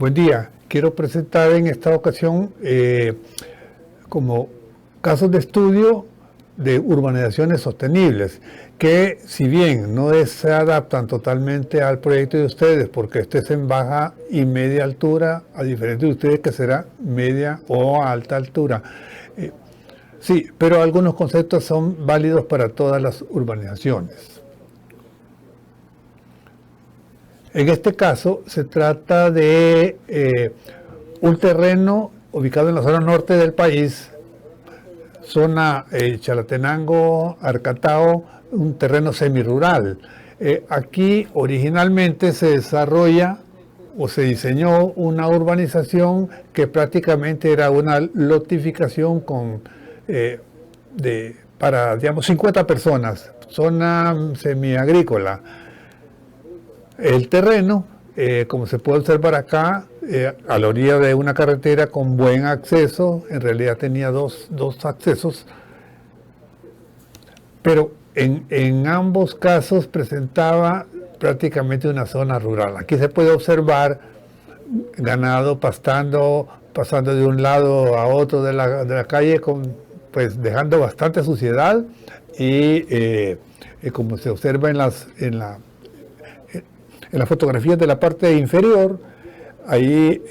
Buen día. Quiero presentar en esta ocasión como casos de estudio de urbanizaciones sostenibles, que si bien no se adaptan totalmente al proyecto de ustedes, porque este es en baja y media altura, a diferencia de ustedes que será media o alta altura. Sí, pero algunos conceptos son válidos para todas las urbanizaciones. En este caso se trata de un terreno ubicado en la zona norte del país, zona Chalatenango, Arcatao, un terreno semirural. Aquí originalmente se desarrolla o se diseñó una urbanización que prácticamente era una lotificación para, digamos, 50 personas, zona semiagrícola. El terreno, como se puede observar acá, a la orilla de una carretera con buen acceso, en realidad tenía dos accesos, pero en ambos casos presentaba prácticamente una zona rural. Aquí se puede observar ganado pastando, pasando de un lado a otro de la calle, pues dejando bastante suciedad y como se observa en las fotografías de la parte inferior, ahí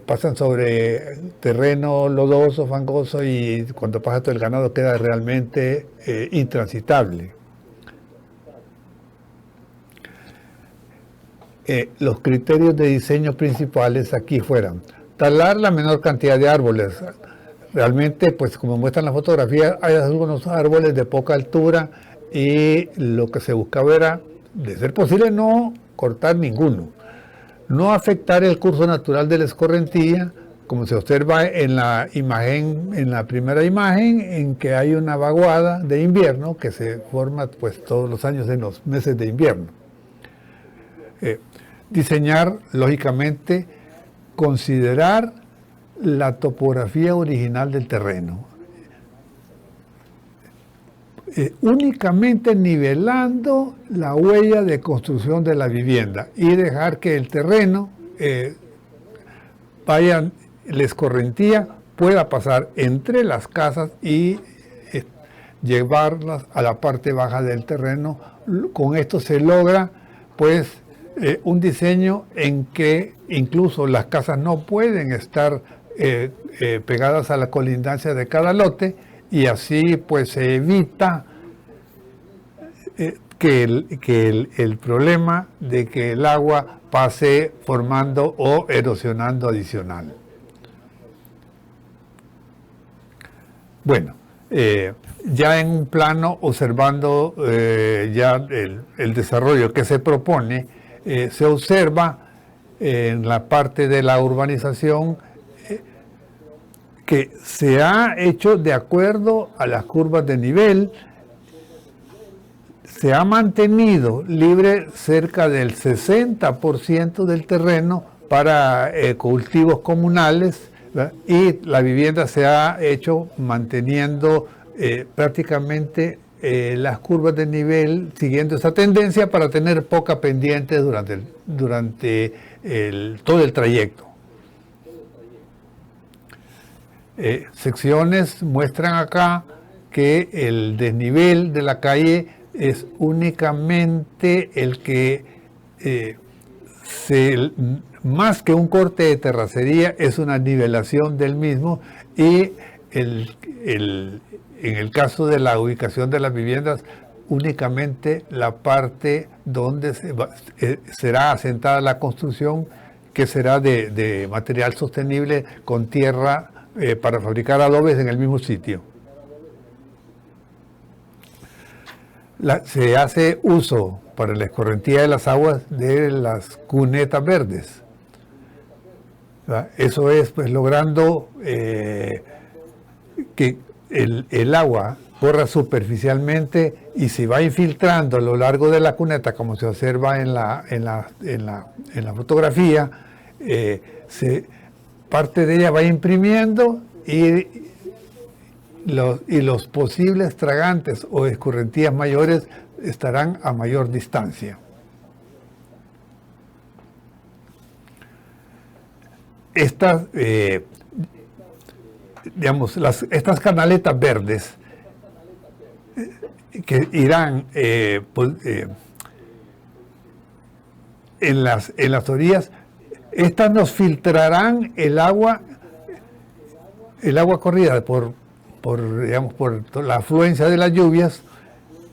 pasan sobre terreno lodoso, fangoso, y cuando pasa todo el ganado queda realmente intransitable. Los criterios de diseño principales aquí fueran talar la menor cantidad de árboles. Realmente, pues como muestran la fotografía, hay algunos árboles de poca altura y lo que se buscaba era, de ser posible, no cortar ninguno. No afectar el curso natural de la escorrentía, como se observa en la imagen, en la primera imagen, en que hay una vaguada de invierno que se forma pues todos los años en los meses de invierno. Diseñar, lógicamente, considerar la topografía original del terreno. Únicamente nivelando la huella de construcción de la vivienda y dejar que el terreno la escorrentía pueda pasar entre las casas y llevarlas a la parte baja del terreno. Con esto se logra pues un diseño en que incluso las casas no pueden estar pegadas a la colindancia de cada lote, y así pues se evita que el problema de que el agua pase formando o erosionando adicional. Bueno, ya en un plano, observando ya el desarrollo que se propone, se observa en la parte de la urbanización que se ha hecho de acuerdo a las curvas de nivel. Se ha mantenido libre cerca del 60% del terreno para cultivos comunales, ¿verdad? Y la vivienda se ha hecho manteniendo prácticamente las curvas de nivel, siguiendo esa tendencia para tener poca pendiente durante todo el trayecto. Secciones muestran acá que el desnivel de la calle es únicamente el que, más que un corte de terracería, es una nivelación del mismo, y en el caso de la ubicación de las viviendas, únicamente la parte donde será asentada la construcción, que será de material sostenible con tierra para fabricar adobes en el mismo sitio. Se hace uso para la escorrentía de las aguas de las cunetas verdes. ¿Verdad? Eso es pues logrando que el agua corra superficialmente y se va infiltrando a lo largo de la cuneta, como se observa en la fotografía. Parte de ella va imprimiendo y los posibles tragantes o escorrentías mayores estarán a mayor distancia. estas, estas canaletas verdes que irán en las orillas, estas nos filtrarán el agua corrida por la afluencia de las lluvias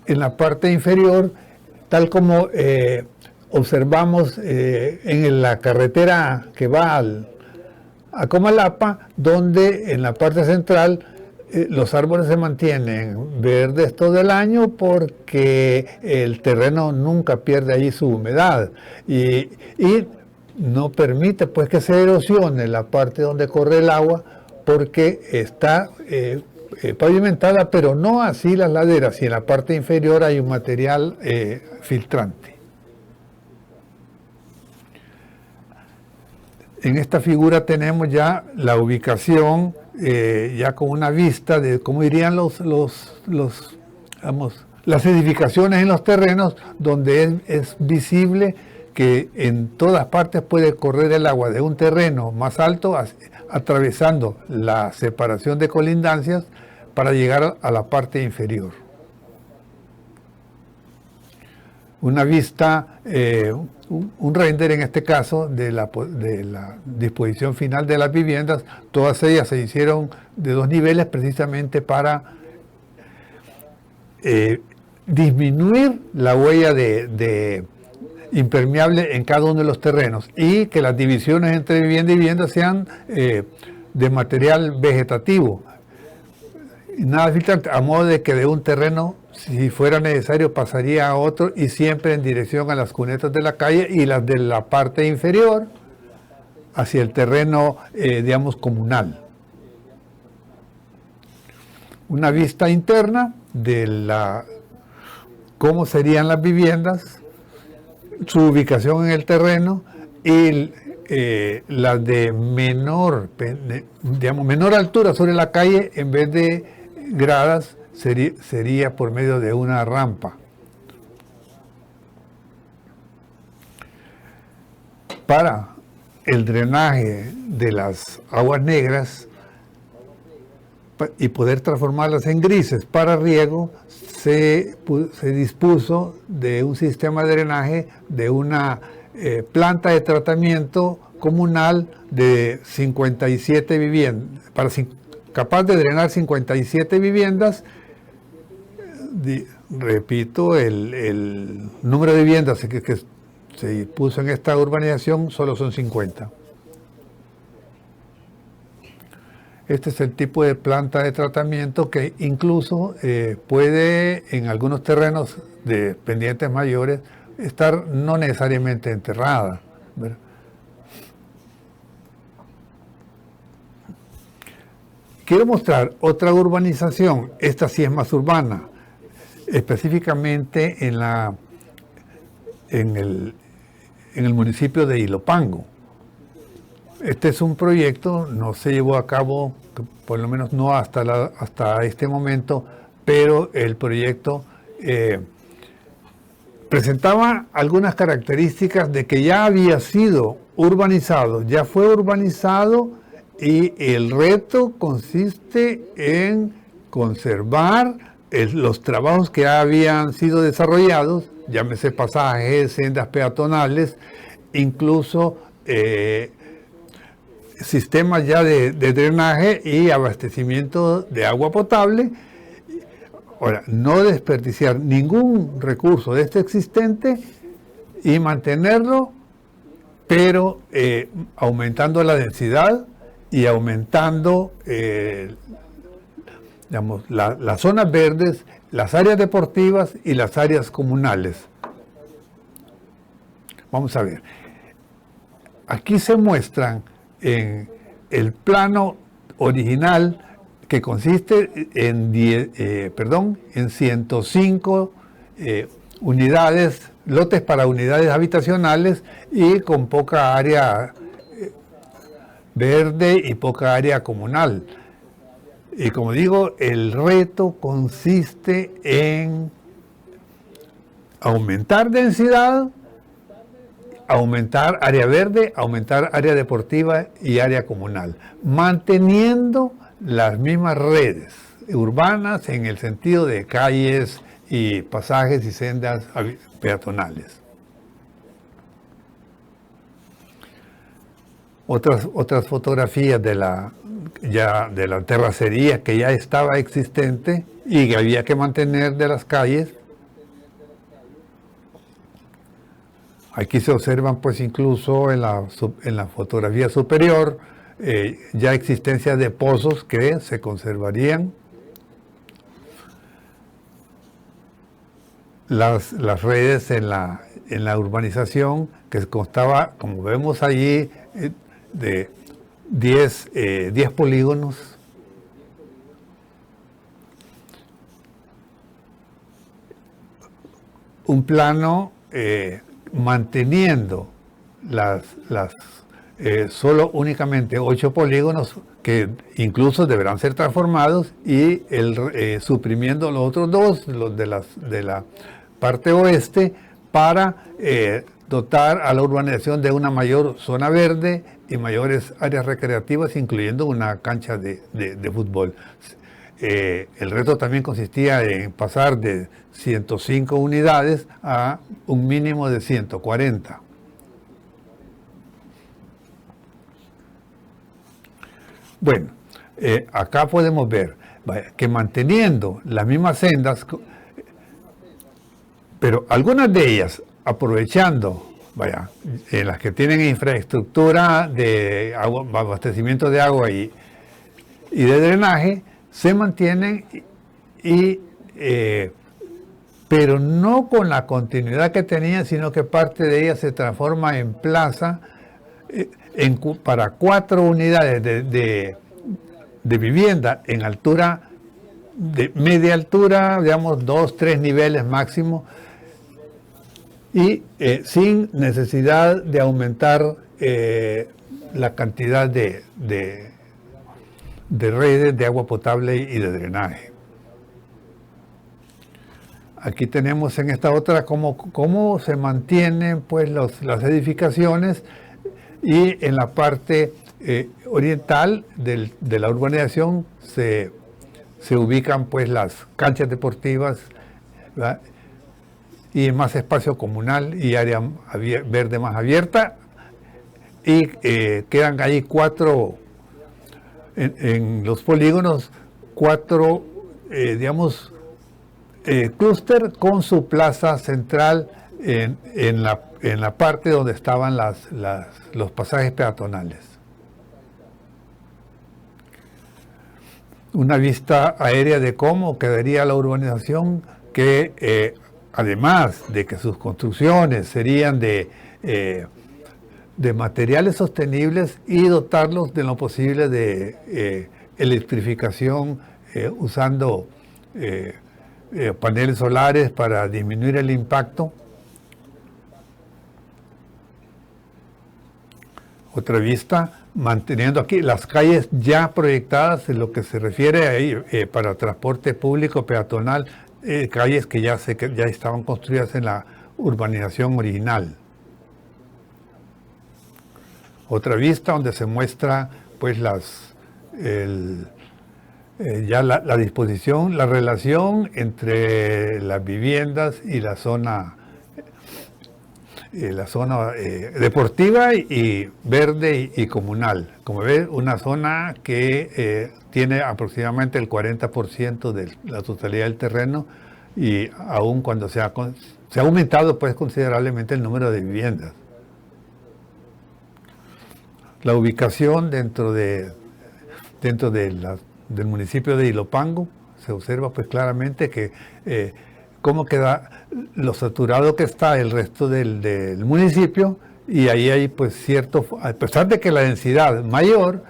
en la parte inferior, tal como observamos en la carretera que va a Comalapa, donde en la parte central los árboles se mantienen verdes todo el año porque el terreno nunca pierde allí su humedad y no permite pues que se erosione la parte donde corre el agua, porque está pavimentada, pero no así las laderas, y en la parte inferior hay un material filtrante. En esta figura tenemos ya la ubicación, ya con una vista de cómo irían las edificaciones en los terrenos, donde es visible que en todas partes puede correr el agua de un terreno más alto, atravesando la separación de colindancias para llegar a la parte inferior. Una vista, un render en este caso de la disposición final de las viviendas. Todas ellas se hicieron de 2 niveles precisamente para disminuir la huella de impermeable en cada uno de los terrenos, y que las divisiones entre vivienda y vivienda sean de material vegetativo, nada filtrante, a modo de que de un terreno, si fuera necesario, pasaría a otro, y siempre en dirección a las cunetas de la calle y las de la parte inferior hacia el terreno, comunal. Una vista interna de cómo serían las viviendas, su ubicación en el terreno, y las de menor altura sobre la calle, en vez de gradas, sería por medio de una rampa. Para el drenaje de las aguas negras y poder transformarlas en grises para riego, se dispuso de un sistema de drenaje de una planta de tratamiento comunal de 57 viviendas, capaz de drenar 57 viviendas. Repito, el número de viviendas que se puso en esta urbanización solo son 50. Este es el tipo de planta de tratamiento que incluso puede, en algunos terrenos de pendientes mayores, estar no necesariamente enterrada, ¿verdad? Quiero mostrar otra urbanización. Esta sí es más urbana, específicamente en el municipio de Ilopango. Este es un proyecto, no se llevó a cabo, por lo menos no hasta este momento, pero el proyecto presentaba algunas características de que ya había sido urbanizado, ya fue urbanizado, y el reto consiste en conservar los trabajos que habían sido desarrollados, llámese pasajes, sendas peatonales, incluso sistemas ya de drenaje y abastecimiento de agua potable. Ahora, no desperdiciar ningún recurso de este existente y mantenerlo, pero aumentando la densidad y aumentando las zonas verdes, las áreas deportivas y las áreas comunales. Vamos a ver. Aquí se muestran en el plano original, que consiste en 105 unidades, lotes para unidades habitacionales, y con poca área verde y poca área comunal. Y como digo, el reto consiste en aumentar densidad aumentar área verde, aumentar área deportiva y área comunal, manteniendo las mismas redes urbanas en el sentido de calles y pasajes y sendas peatonales. Otras fotografías de la terracería que ya estaba existente y que había que mantener de las calles. Aquí se observan pues incluso en la fotografía superior ya existencia de pozos que se conservarían. Las redes en la urbanización, que constaba, como vemos allí, de 10 polígonos. Un plano manteniendo solo únicamente 8 polígonos que incluso deberán ser transformados y suprimiendo los otros 2, los de la parte oeste, para dotar a la urbanización de una mayor zona verde y mayores áreas recreativas, incluyendo una cancha de fútbol. El reto también consistía en pasar de 105 unidades a un mínimo de 140. Bueno, acá podemos ver que manteniendo las mismas sendas, pero algunas de ellas aprovechando, en las que tienen infraestructura de abastecimiento de agua y de drenaje, se mantienen, pero no con la continuidad que tenían, sino que parte de ellas se transforma en plaza para 4 unidades de vivienda en altura, de media altura, digamos 2, 3 niveles máximo, y sin necesidad de aumentar la cantidad de redes de agua potable y de drenaje. Aquí tenemos en esta otra cómo se mantienen pues las edificaciones, y en la parte oriental de la urbanización se ubican pues las canchas deportivas, ¿verdad? Y más espacio comunal y área verde más abierta, y quedan ahí 4 en los polígonos, 4 digamos clúster con su plaza central en la parte donde estaban los pasajes peatonales. Una vista aérea de cómo quedaría la urbanización, que además de que sus construcciones serían de materiales sostenibles, y dotarlos de lo posible de electrificación usando paneles solares para disminuir el impacto. Otra vista, manteniendo aquí las calles ya proyectadas en lo que se refiere ahí para transporte público peatonal, calles que ya estaban construidas en la urbanización original. Otra vista donde se muestra pues ya la disposición, la relación entre las viviendas y la zona deportiva y verde y comunal. Como ven, una zona que tiene aproximadamente el 40% de la totalidad del terreno, y aún cuando se ha aumentado pues considerablemente el número de viviendas. La ubicación dentro del municipio de Ilopango, se observa pues claramente que cómo queda lo saturado que está el resto del municipio, y ahí hay pues a pesar de que la densidad mayor,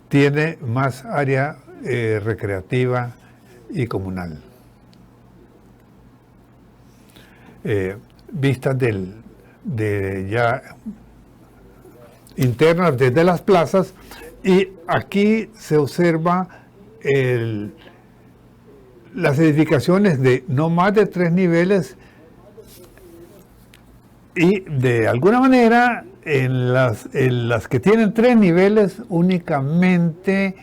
tiene más área recreativa y comunal. Vistas ya internas desde las plazas, y aquí se observa las edificaciones de no más de 3 niveles Y de alguna manera, en las que tienen 3 niveles, únicamente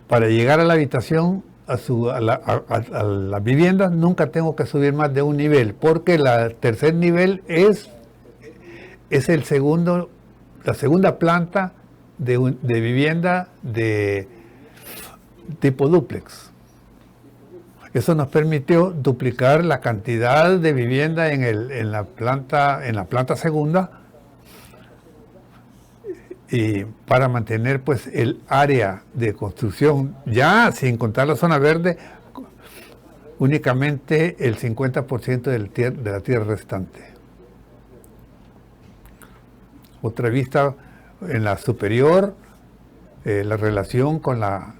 para llegar a la habitación, a la vivienda, nunca tengo que subir más de un nivel, porque el tercer nivel es la segunda planta de vivienda de tipo dúplex. Eso nos permitió duplicar la cantidad de vivienda en la planta segunda, y para mantener pues el área de construcción, ya sin contar la zona verde, únicamente el 50% de la tierra restante. Otra vista en la superior, la relación con las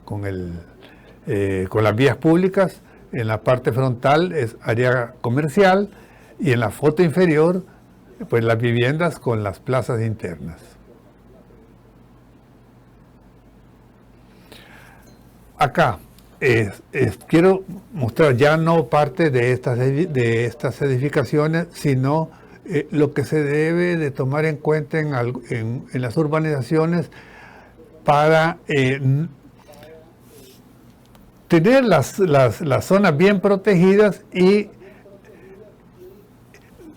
vías públicas. En la parte frontal es área comercial, y en la foto inferior pues las viviendas con las plazas internas. Acá quiero mostrar ya no parte de estas edificaciones, sino lo que se debe de tomar en cuenta en las urbanizaciones para tener las zonas bien protegidas y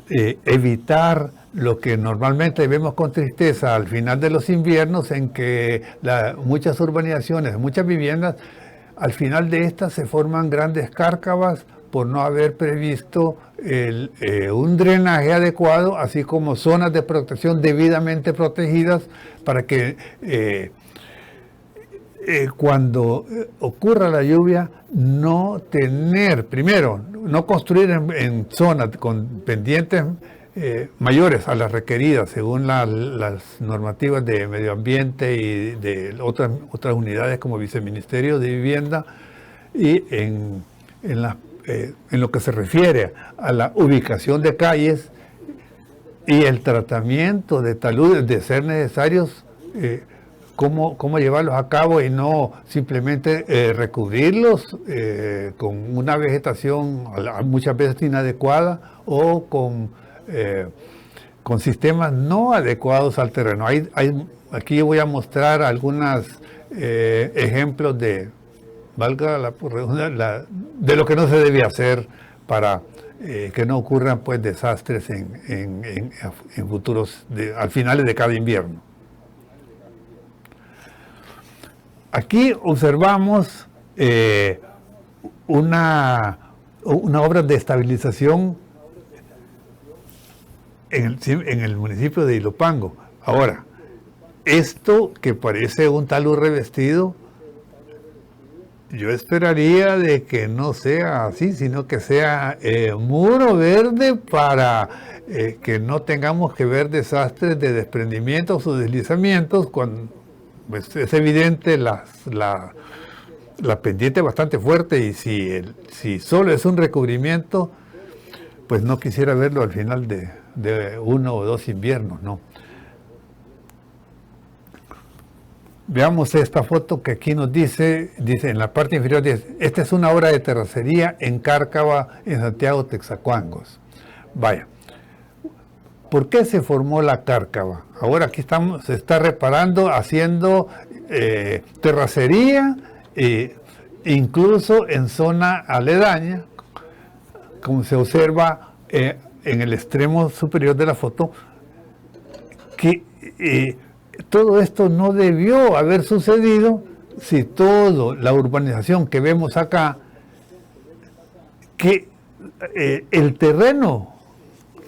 evitar lo que normalmente vemos con tristeza al final de los inviernos, en que muchas urbanizaciones, muchas viviendas, al final de estas se forman grandes cárcavas por no haber previsto un drenaje adecuado, así como zonas de protección debidamente protegidas, para que cuando ocurra la lluvia, no construir en zonas con pendientes mayores a las requeridas según las normativas de medio ambiente y de otras unidades como Viceministerio de Vivienda, y en lo que se refiere a la ubicación de calles y el tratamiento de taludes de ser necesarios, cómo llevarlos a cabo, y no simplemente recubrirlos con una vegetación muchas veces inadecuada, o con sistemas no adecuados al terreno. Aquí voy a mostrar algunos ejemplos de, valga la redundancia, de lo que no se debe hacer para que no ocurran pues desastres en futuros, al finales de cada invierno. Aquí observamos una obra de estabilización en el municipio de Ilopango. Ahora, esto que parece un talud revestido, yo esperaría de que no sea así, sino que sea muro verde, para que no tengamos que ver desastres de desprendimientos o deslizamientos, cuando pues, es evidente la pendiente bastante fuerte, y si solo es un recubrimiento, pues no quisiera verlo al final de 1 o 2 inviernos, ¿no? Veamos esta foto que aquí nos dice en la parte inferior, dice: esta es una obra de terracería en Cárcava, en Santiago Texacuangos. Vaya, ¿por qué se formó la Cárcava? Ahora aquí se está reparando, haciendo terracería, incluso en zona aledaña, como se observa en el extremo superior de la foto, que todo esto no debió haber sucedido si toda la urbanización que vemos acá, que el terreno,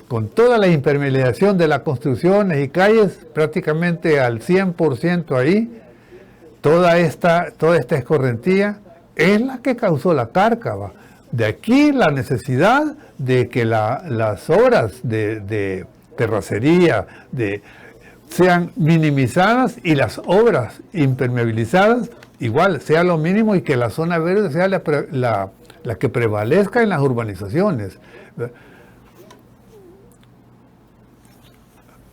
con toda la impermeabilización de las construcciones y calles, prácticamente al 100% ahí, toda esta escorrentía es la que causó la Cárcava. De aquí la necesidad de que las obras de terracería sean minimizadas, y las obras impermeabilizadas igual sea lo mínimo, y que la zona verde sea la que prevalezca en las urbanizaciones.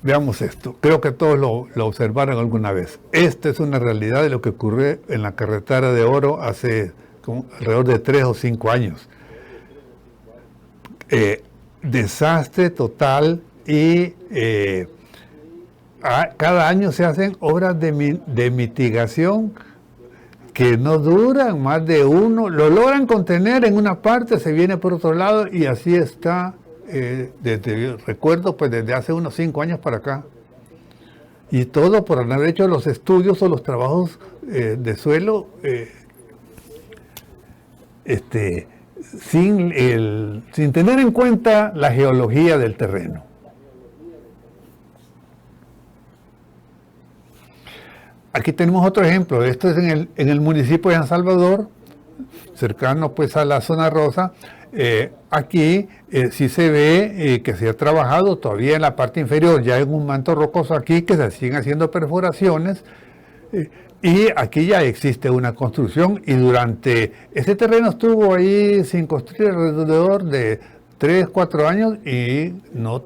Veamos esto, creo que todos lo observaron alguna vez. Esta es una realidad de lo que ocurrió en la carretera de Oro hace alrededor de 3 o 5 años. desastre total y cada año se hacen obras de mitigación que no duran más de uno, lo logran contener en una parte, se viene por otro lado y así está, recuerdo, pues desde hace unos 5 años para acá. Y todo por haber hecho los estudios o los trabajos de suelo sin tener en cuenta la geología del terreno. Aquí tenemos otro ejemplo. Esto es en el municipio de San Salvador, cercano pues a la zona rosa. Aquí sí se ve que se ha trabajado todavía en la parte inferior, ya en un manto rocoso aquí, que se siguen haciendo perforaciones. Y aquí ya existe una construcción y durante ese terreno estuvo ahí sin construir alrededor de 3-4 años y no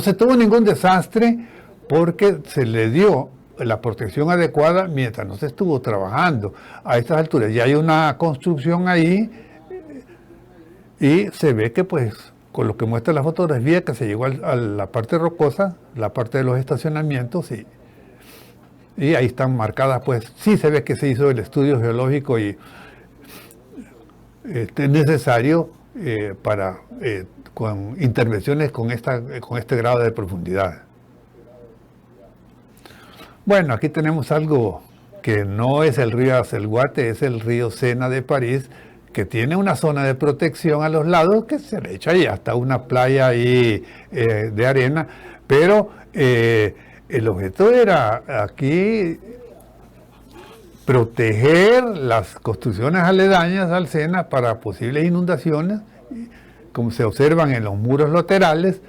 se tuvo ningún desastre porque se le dio la protección adecuada mientras no se estuvo trabajando. A estas alturas ya hay una construcción ahí y se ve que pues con lo que muestra la fotografía que se llegó a la parte rocosa, la parte de los estacionamientos y ahí están marcadas, pues sí se ve que se hizo el estudio geológico y es necesario con intervenciones con este grado de profundidad. Bueno, aquí tenemos algo que no es el río Azelguate, es el río Sena de París, que tiene una zona de protección a los lados que se le echa ahí hasta una playa ahí de arena, pero el objeto era aquí proteger las construcciones aledañas al Sena para posibles inundaciones, como se observan en los muros laterales,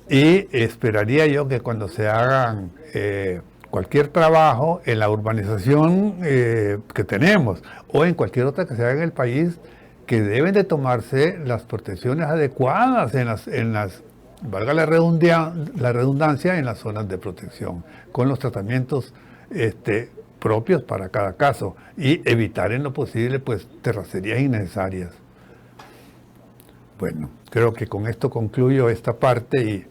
y esperaría yo que cuando se hagan cualquier trabajo en la urbanización que tenemos o en cualquier otra que se haga en el país, que deben de tomarse las protecciones adecuadas en las valga la redundancia, en las zonas de protección, con los tratamientos propios para cada caso y evitar en lo posible pues terracerías innecesarias. Bueno, creo que con esto concluyo esta parte y